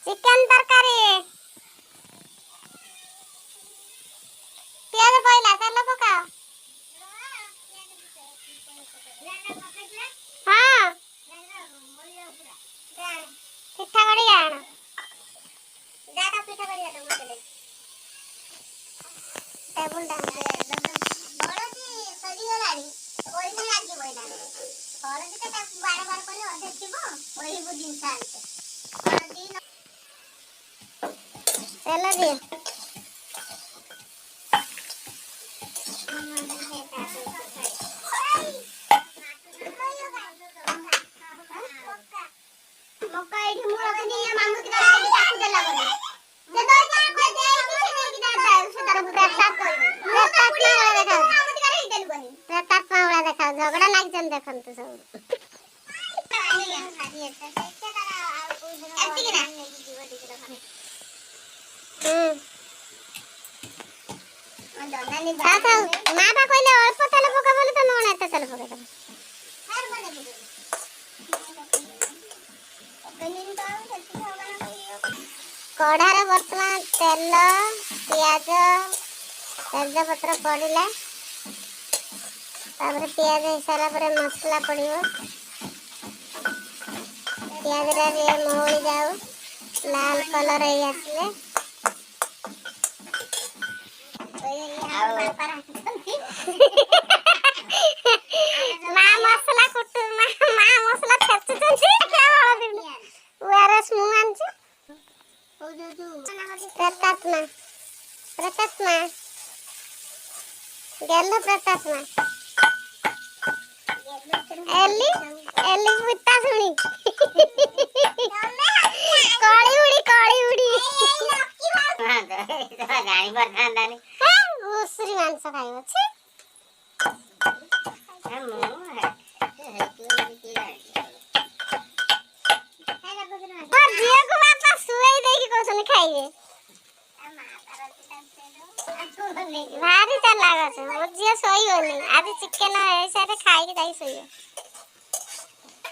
Chicken तरकारी पियाज पइला तेल पकाओ। हाँ पिठा करी आण दादा पिठा करी आण मते टेबल डाउन बड़ती सजी गलानी ओइ में लागी बइला हळदी के बार बार कोले अधे थिबो ओइ बु दिन सानते हळदी तेल दे मक्का एठी मुळा कनी मामू की दादा चाकू देला बने से दो चार को दे कि से की दादा से तार प्रताप मावळा देखा मामू की करे देल बनी प्रताप मावळा देखा झगड़ा लाग जन देखन तो सब माँ बा कहले अल्प तेल पका बोले तो नोन एते तेल पका दे कढ़ार बर्तमान तेल पियाज तेजपत्र पड़िला तापर पियाज हो सारा पर मसला पड़िबो पियाज रे मौली जाऊ लाल कलर हे आसले माँ मसला कुटु माँ मसला छेचुचंती क्या हळदी वेरस मुंगान छ प्रतापमा गेलो प्रतापमा एली एली बुता सुनी कड़ी उड़ी गाड़ी बरखांदानी उसरी मांस खाइबो छी जियो को बापा सुई देकी कोसनी खाइबे भारी चल लागा छ ओ जियो सोई होनी आज चिकन ऐसे रे खाई के जाई सोई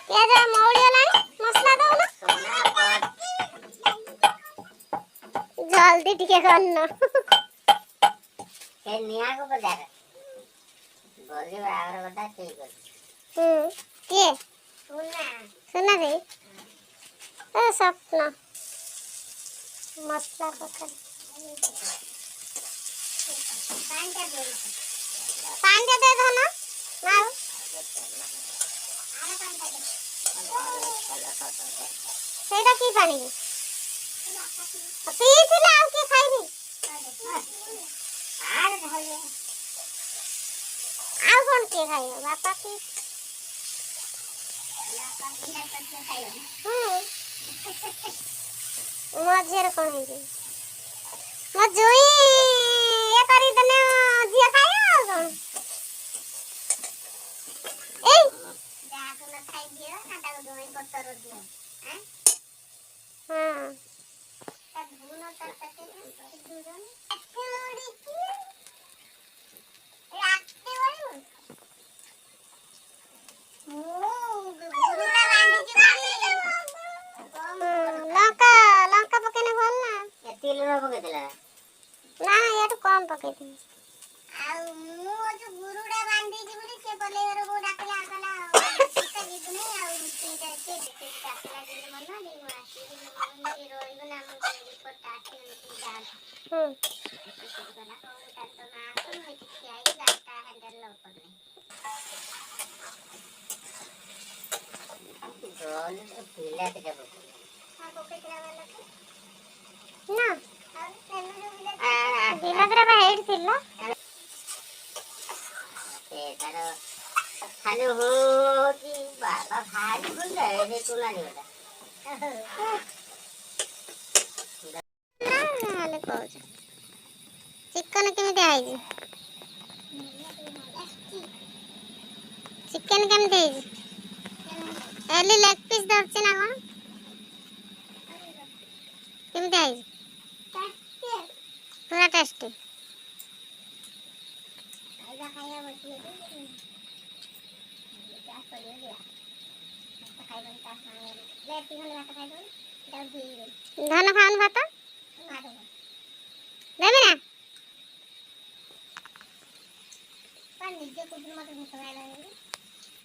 पियाज मौली लानी मसला दो ना जल्दी टिके करना ए निया को बजार बोली बावर बता ठीक है के सुना रे ए सपना मसला पका पानी दे दो ना मारो सेटा की पानी पी थिला आउ के खाइबी आर भले आउ कोन के खाइयो बापा की मजेर कोन है म जोई ये करी दने जिया खाइयो कोन ए जा को न खाइ दियो काटा को दोई पत्तर दियो हैं हां तब भूनो तरते दूरन थोड़ी की राखते वही लंका पकेने भल ना तेल न पके देला ना ये तो कम पके थी आ मु जो गुरुडा बांधी जी बोली से बोले रो वो डाकला आगला सीता जी ने आ तीन चार के डाकला जी मन ना नहीं आसी नहीं रोई ना हम रिपोर्ट आके नहीं जान बना तो ना तो मैं की आई डाटा हैंडल लो पर नहीं रोल पीला के जब हां पके वाला ना दिनद्रा हेड थिला ए तार खाली हो कि बाबा भारी गुंडा रे तुलानी वाला ना ले कहू चिकन केमिति आइजी चिकन केमिति आइजी एली लेग पीस दरछि ना कोन केमिति आइजी पूरा टेस्टी खाया खाया बची है क्या करिए ଖାଇବନି ତା ସାଙ୍ଗରେ ଲେ ଏତିକି ଖଣ୍ଡେ ଭାତ ଖାଇଦଉନୁ ତାକୁ ଧୋଇଦେବି ଧନ ଖାଉନୁ ଭାତ ମା ଦେବ ଦେବି ନା ନିଜେ କୋଉଦିନ ମତେ ଭୋକ ଖାଇଲାଣି